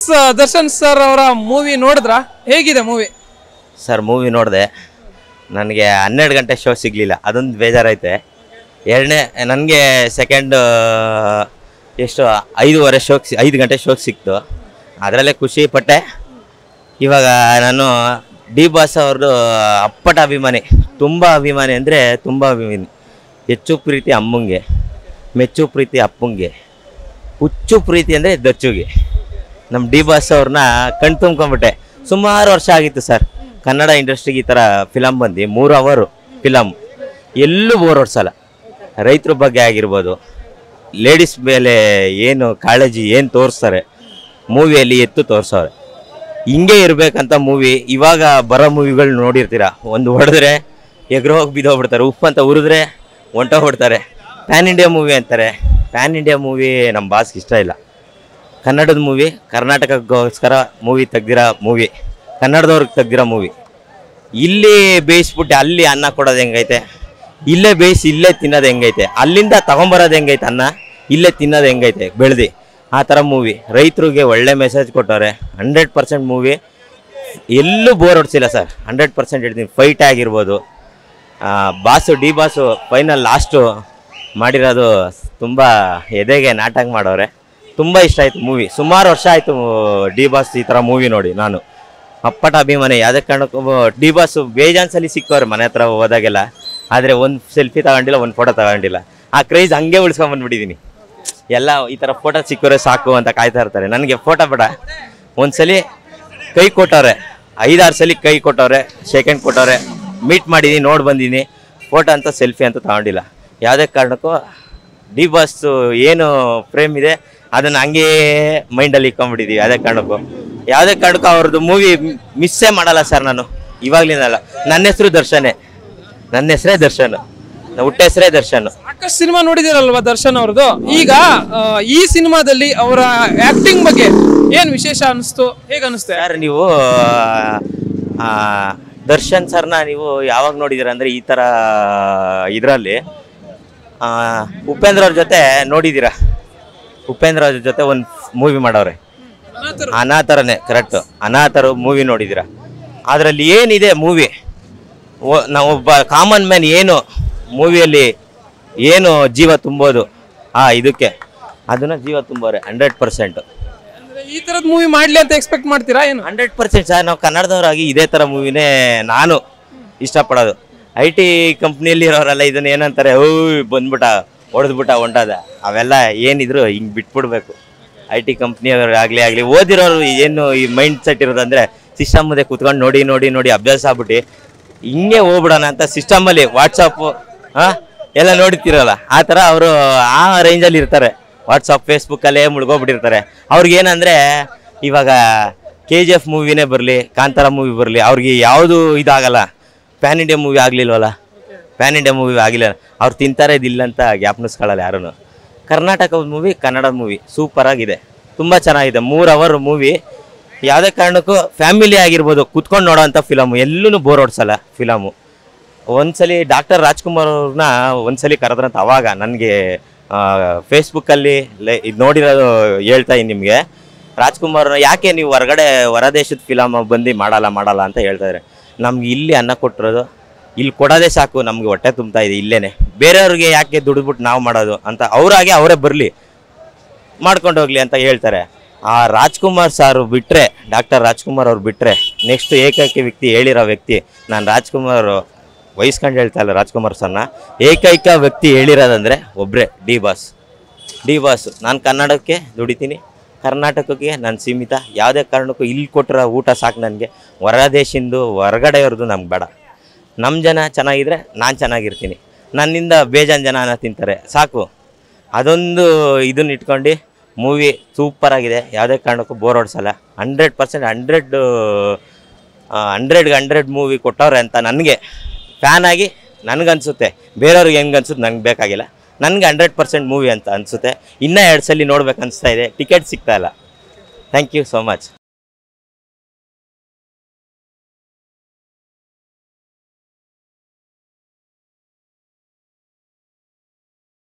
Darshan sir ಅವರ movie ನೋಡಿದ್ರಾ? ಹೇಗಿದೆ ಮೂವಿ? ಸರ್ ಮೂವಿ ನೋಡಿದೆ. ನನಗೆ 12 ಗಂಟೆ ಶೋ ಸಿಗಲಿಲ್ಲ, ಅದೊಂದು ಬೇಜಾರೈತೆ. ಎರಡನೇ ನನಗೆ ಸೆಕೆಂಡ್ ಎಷ್ಟು 5:15 ಶೋಕ್ 5 ಗಂಟೆ ಶೋಕ್ ಸಿಕ್ತು, ಅದರಲ್ಲೇ ಖುಷಿ ಪಟ್ಟೆ. ಇವಾಗ ನಾನು ಡಿ ಬಾಸ್ ಅವ್ರದ್ದು ಅಪ್ಪಟ ಅಭಿಮಾನಿ, ತುಂಬ ಅಭಿಮಾನಿ ಅಂದರೆ ತುಂಬ ಅಭಿಮಾನಿ. ಹೆಚ್ಚು ಪ್ರೀತಿ ಅಮ್ಮಂಗೆ, ಮೆಚ್ಚು ಪ್ರೀತಿ ಅಪ್ಪಂಗೆ, ಹುಚ್ಚು ಪ್ರೀತಿ ಅಂದರೆ ದಚ್ಚುಗೆ. ನಮ್ಮ ಡಿ ಬಾಸ್ ಅವ್ರನ್ನ ಕಣ್ ತುಂಬ್ಕೊಂಬಿಟ್ಟೆ. ಸುಮಾರು ವರ್ಷ ಆಗಿತ್ತು ಸರ್ ಕನ್ನಡ ಇಂಡಸ್ಟ್ರಿಗೆ ಈ ಥರ ಫಿಲಮ್ ಬಂದು 3 ಅವರ್ ಫಿಲಮ್, ಎಲ್ಲೂ ಬೋರ್ ಹೊಡ್ಸಲ್ಲ. ರೈತರ ಬಗ್ಗೆ ಆಗಿರ್ಬೋದು, ಲೇಡೀಸ್ ಮೇಲೆ ಏನು ಕಾಳಜಿ ಏನು ತೋರಿಸ್ತಾರೆ ಮೂವಿಯಲ್ಲಿ ಎತ್ತು ತೋರಿಸೋರೆ. ಹಿಂಗೆ ಇರಬೇಕಂತ ಮೂವಿ. ಇವಾಗ ಬರೋ ಮೂವಿಗಳು ನೋಡಿರ್ತೀರ, ಒಂದು ಹೊಡೆದ್ರೆ ಎಗ್ರೋಗಿ ಬಿದ್ದೋಗ್ಬಿಡ್ತಾರೆ, ಉಪ್ಪು ಅಂತ ಉರಿದ್ರೆ ಹೊಂಟೋಗ್ಬಿಡ್ತಾರೆ. ಪ್ಯಾನ್ ಇಂಡಿಯಾ ಮೂವಿ ಅಂತಾರೆ. ಪ್ಯಾನ್ ಇಂಡಿಯಾ ಮೂವಿ ನಮ್ಮ ಬಾಸ್ಗೆ ಇಷ್ಟ ಇಲ್ಲ. ಕನ್ನಡದ ಮೂವಿ, ಕರ್ನಾಟಕಕ್ಕೋಸ್ಕರ ಮೂವಿ ತೆಗ್ದಿರೋ ಮೂವಿ, ಕನ್ನಡದವ್ರಿಗೆ ತೆಗ್ದಿರೋ ಮೂವಿ. ಇಲ್ಲಿ ಬೇಯಿಸ್ಬಿಟ್ಟು ಅಲ್ಲಿ ಅನ್ನ ಕೊಡೋದು ಹೆಂಗೈತೆ, ಇಲ್ಲೇ ಬೇಯಿಸಿ ಇಲ್ಲೇ ತಿನ್ನೋದು ಹೆಂಗೈತೆ, ಅಲ್ಲಿಂದ ತೊಗೊಂಬರೋದು ಹೆಂಗೈತೆ ಅನ್ನ, ಇಲ್ಲೇ ತಿನ್ನೋದು ಹೆಂಗೈತೆ ಬೆಳೆದು, ಆ ಥರ ಮೂವಿ. ರೈತರಿಗೆ ಒಳ್ಳೆ ಮೆಸೇಜ್ ಕೊಟ್ಟವ್ರೆ. 100% ಮೂವಿ, ಎಲ್ಲೂ ಬೋರ್ ಹೊಡ್ಸಿಲ್ಲ ಸರ್. 100% ಹೇಳ್ತೀನಿ. ಫೈಟ್ ಆಗಿರ್ಬೋದು, boss D boss final last ಮಾಡಿರೋದು ತುಂಬ ಎದೆಗೆ ನಾಟಕ ಮಾಡವ್ರೆ. ತುಂಬ ಇಷ್ಟ ಆಯಿತು ಮೂವಿ. ಸುಮಾರು ವರ್ಷ ಆಯಿತು ಡಿ ಬಾಸ್ ಈ ಥರ ಮೂವಿ ನೋಡಿ. ನಾನು ಅಪ್ಪಟ ಅಭಿಮಾನಿ. ಯಾವುದೇ ಕಾರಣಕ್ಕೂ ಡಿ ಬಾಸು ಬೇಜಾನ್ಸಲ್ಲಿ ಸಿಕ್ಕವ್ರೆ ಮನೆ ಹತ್ರ ಹೋದಾಗೆಲ್ಲ, ಆದರೆ ಒಂದು ಸೆಲ್ಫಿ ತಗೊಂಡಿಲ್ಲ, ಒಂದು ಫೋಟೋ ತಗೊಂಡಿಲ್ಲ. ಆ ಕ್ರೇಜ್ ಹಂಗೆ ಉಳಿಸ್ಕೊಂಬಂದ್ಬಿಟ್ಟಿದ್ದೀನಿ. ಎಲ್ಲ ಈ ಥರ ಫೋಟೋ ಸಿಕ್ಕವ್ರೆ ಸಾಕು ಅಂತ ಕಾಯ್ತಾ ಇರ್ತಾರೆ. ನನಗೆ ಫೋಟೋ ಬೇಡ. ಒಂದ್ಸಲಿ ಕೈ ಕೊಟ್ಟವ್ರೆ, 5-6 ಸಲ ಕೈ ಕೊಟ್ಟವ್ರೆ, ಸೆಕೆಂಡ್ ಕೊಟ್ಟವ್ರೆ, ಮೀಟ್ ಮಾಡಿದ್ದೀನಿ, ನೋಡಿ ಬಂದೀನಿ. ಫೋಟೋ ಅಂತ ಸೆಲ್ಫಿ ಅಂತ ತಗೊಂಡಿಲ್ಲ. ಯಾವುದೇ ಕಾರಣಕ್ಕೂ ಡಿ ಬಾಸ್ದು ಏನು ಫ್ರೇಮ್ ಇದೆ ಅದನ್ನು ಹಂಗೇ ಮೈಂಡಲ್ಲಿ ಇಟ್ಕೊಂಡ್ಬಿಟ್ಟಿದ್ದೀವಿ. ಯಾವುದೇ ಕಾರಣಕ್ಕೂ ಅವ್ರದ್ದು ಮೂವಿ ಮಿಸ್ಸೇ ಮಾಡಲ್ಲ ಸರ್. ನಾನು ಇವಾಗಲಿಂದಲ್ಲ. ನನ್ನ ಹೆಸರು ದರ್ಶನೇ, ನನ್ನ ಹೆಸರೇ ದರ್ಶನ್, ಹುಟ್ಟ ಹೆಸರೇ ದರ್ಶನ್. ಸಾಕಷ್ಟು ಸಿನಿಮಾ ನೋಡಿದಿರಲ್ವಾ ದರ್ಶನ್ ಅವ್ರದ್ದು? ಈಗ ಈ ಸಿನಿಮಾದಲ್ಲಿ ಅವರ ಆಕ್ಟಿಂಗ್ ಬಗ್ಗೆ ಏನು ವಿಶೇಷ ಅನಿಸ್ತು, ಹೇಗೆ ಅನಿಸ್ತು ಸರ್? ನೀವು ದರ್ಶನ್ ಸರ್ನ ನೀವು ಯಾವಾಗ ನೋಡಿದ್ದೀರ ಅಂದರೆ ಈ ಥರ ಇದರಲ್ಲಿ ಉಪೇಂದ್ರ ಅವ್ರ ಜೊತೆ ನೋಡಿದ್ದೀರಾ? ಉಪೇಂದ್ರ ಅವ್ರ ಜೊತೆ ಒಂದು ಮೂವಿ ಮಾಡವ್ರೆ, ಅನಾಥರನೇ, ಕರೆಕ್ಟು, ಅನಾಥರು ಮೂವಿ ನೋಡಿದ್ದೀರಾ? ಅದರಲ್ಲಿ ಏನಿದೆ ಮೂವಿ, ನಾವೊಬ್ಬ ಕಾಮನ್ ಮ್ಯಾನ್ ಏನು ಮೂವಿಯಲ್ಲಿ ಏನು ಜೀವ ತುಂಬೋದು ಇದಕ್ಕೆ, ಅದನ್ನು ಜೀವ ತುಂಬೋರೆ 100%. ಈ ಥರದ ಮೂವಿ ಮಾಡಲಿ ಅಂತ ಎಕ್ಸ್ಪೆಕ್ಟ್ ಮಾಡ್ತೀರಾ ಏನು? 100% ಸರ್. ನಾವು ಕನ್ನಡದವರಾಗಿ ಇದೇ ಥರ ಮೂವಿನೇ ನಾನು ಇಷ್ಟಪಡೋದು. IT ಕಂಪ್ನಿಯಲ್ಲಿ ಇರೋರೆಲ್ಲ ಇದನ್ನ ಏನಂತಾರೆ, ಬಂದ್ಬಿಟ್ಟ ಹೊಡೆದ್ಬಿಟ್ಟ ಹೊಂಟದ, ಅವೆಲ್ಲ ಏನಿದ್ರು ಹಿಂಗೆ ಬಿಟ್ಬಿಡ್ಬೇಕು. IT ಕಂಪ್ನಿಯವರಾಗಲಿ ಓದಿರೋರು ಏನು ಈ ಮೈಂಡ್ ಸೆಟ್ ಇರೋದಂದರೆ ಸಿಸ್ಟಮ್ ಮುಂದೆ ಕೂತ್ಕೊಂಡು ನೋಡಿ ನೋಡಿ ನೋಡಿ ಅಭ್ಯಾಸ ಆಗ್ಬಿಟ್ಟು ಹಿಂಗೆ ಹೋಗ್ಬಿಡೋಣ ಅಂತ ಸಿಸ್ಟಮಲ್ಲಿ ವಾಟ್ಸಪ್ಪು ಎಲ್ಲ ನೋಡ್ತಿರಲ್ಲ, ಆ ಥರ ಅವರು ಆ ರೇಂಜಲ್ಲಿ ಇರ್ತಾರೆ. ವಾಟ್ಸಪ್ ಫೇಸ್ಬುಕ್ಕಲ್ಲೇ ಮುಳುಗೋಗ್ಬಿಟ್ಟಿರ್ತಾರೆ. ಅವ್ರಿಗೇನಂದರೆ ಇವಾಗ KGF ಮೂವಿನೇ ಬರಲಿ, ಕಾಂತಾರ ಮೂವಿ ಬರಲಿ, ಅವ್ರಿಗೆ ಯಾವುದು ಇದಾಗಲ್ಲ. ಪ್ಯಾನ್ ಇಂಡಿಯಾ ಮೂವಿ ಆಗಲಿಲ್ವಲ್ಲ, ಪ್ಯಾನ್ ಇಂಡಿಯಾ ಮೂವಿ ಆಗಿಲ್ಲ, ಅವ್ರು ತಿಂತಾರೆ ಇದಿಲ್ಲ ಅಂತ ಜ್ಞಾಪನಿಸ್ಕೊಳ್ಳಲ್ಲ ಯಾರೂ. ಕರ್ನಾಟಕದ ಮೂವಿ, ಕನ್ನಡ ಮೂವಿ ಸೂಪರಾಗಿದೆ, ತುಂಬ ಚೆನ್ನಾಗಿದೆ. 3 ಅವರ್ ಮೂವಿ. ಯಾವುದೇ ಕಾರಣಕ್ಕೂ ಫ್ಯಾಮಿಲಿ ಆಗಿರ್ಬೋದು ಕುತ್ಕೊಂಡು ನೋಡೋವಂಥ ಫಿಲಮು, ಎಲ್ಲೂ ಬೋರ್ ಹೊಡ್ಸಲ್ಲ ಫಿಲಮು. ಒಂದ್ಸಲಿ ಡಾಕ್ಟರ್ ರಾಜ್ಕುಮಾರ್ ಅವ್ರನ್ನ ಒಂದ್ಸಲಿ ಕರೆದ್ರಂತ, ಅವಾಗ ನನಗೆ ಫೇಸ್ಬುಕ್ಕಲ್ಲಿ ಇದು ನೋಡಿರೋದು ಹೇಳ್ತಾ ಇದ್ದೀನಿ ನಿಮಗೆ. ರಾಜ್ಕುಮಾರ್ ಯಾಕೆ ನೀವು ಹೊರ ದೇಶದ ಫಿಲಮ್ ಬಂದು ಮಾಡಲ್ಲ ಅಂತ ಹೇಳ್ತಾಯಿದ್ದಾರೆ. ನಮ್ಗೆ ಇಲ್ಲಿ ಅನ್ನ ಕೊಟ್ಟಿರೋದು, ಇಲ್ಲಿ ಕೊಡೋದೇ ಸಾಕು, ನಮಗೆ ಹೊಟ್ಟೆ ತುಂಬ್ತಾ ಇದೆ ಇಲ್ಲೇ. ಬೇರೆಯವ್ರಿಗೆ ಯಾಕೆ ದುಡಿದ್ಬಿಟ್ಟು ನಾವು ಮಾಡೋದು ಅಂತ ಅವರಾಗೆ ಅವರೇ ಬರಲಿ ಮಾಡ್ಕೊಂಡು ಹೋಗ್ಲಿ ಅಂತ ಹೇಳ್ತಾರೆ. ಆ ರಾಜ್ಕುಮಾರ್ ಸಾರು ಬಿಟ್ಟರೆ, ಡಾಕ್ಟರ್ ರಾಜ್ಕುಮಾರ್ ಅವ್ರು ಬಿಟ್ಟರೆ ನೆಕ್ಸ್ಟ್ ಏಕೈಕ ವ್ಯಕ್ತಿ ಹೇಳಿರೋ ವ್ಯಕ್ತಿ, ನಾನು ರಾಜ್ಕುಮಾರ್ ವಹಿಸ್ಕೊಂಡು ಹೇಳ್ತಾ ಇಲ್ಲ ರಾಜ್ಕುಮಾರ್ ಸರ್ನ, ಏಕೈಕ ವ್ಯಕ್ತಿ ಹೇಳಿರೋದಂದರೆ ಒಬ್ಬರೇ, ಡಿ ಬಾಸ್. ನಾನು ಕನ್ನಡಕ್ಕೆ ದುಡಿತೀನಿ, ಕರ್ನಾಟಕಕ್ಕೆ ನಾನು ಸೀಮಿತ. ಯಾವುದೇ ಕಾರಣಕ್ಕೂ ಇಲ್ಲಿ ಕೊಟ್ಟಿರೋ ಊಟ ಸಾಕು ನನಗೆ. ಹೊರ ದೇಶಿಂದು ಹೊರಗಡೆಯವ್ರದ್ದು ನಮ್ಗೆ ಬೇಡ. ನಮ್ಮ ಜನ ಚೆನ್ನಾಗಿದ್ರೆ ನಾನು ಚೆನ್ನಾಗಿರ್ತೀನಿ, ನನ್ನಿಂದ ಬೇಜಾನ್ ಜನ ತಿಂತಾರೆ ಸಾಕು. ಅದೊಂದು ಇದನ್ನ ಇಟ್ಕೊಂಡು ಮೂವಿ ಸೂಪರಾಗಿದೆ. ಯಾವುದೇ ಕಾರಣಕ್ಕೂ ಬೋರ್ ಹೊಡ್ಸಲ್ಲ. 100% 100 ಮೂವಿ ಕೊಟ್ಟವ್ರೆ ಅಂತ ನನಗೆ ಫ್ಯಾನ್ ಆಗಿ ನನಗನ್ಸುತ್ತೆ. ಬೇರೆಯವ್ರಿಗೆ ಹೆಂಗೆ ಅನ್ಸುತ್ತೆ ನನಗೆ ಬೇಕಾಗಿಲ್ಲ. ನನಗೆ 100% ಮೂವಿ ಅಂತ ಅನಿಸುತ್ತೆ. ಇನ್ನೂ 2 ಸಲ ನೋಡ್ಬೇಕು ಅನಿಸ್ತಾ ಇದೆ. ಟಿಕೆಟ್ ಸಿಗ್ತಾ ಇಲ್ಲ. Thank you so much.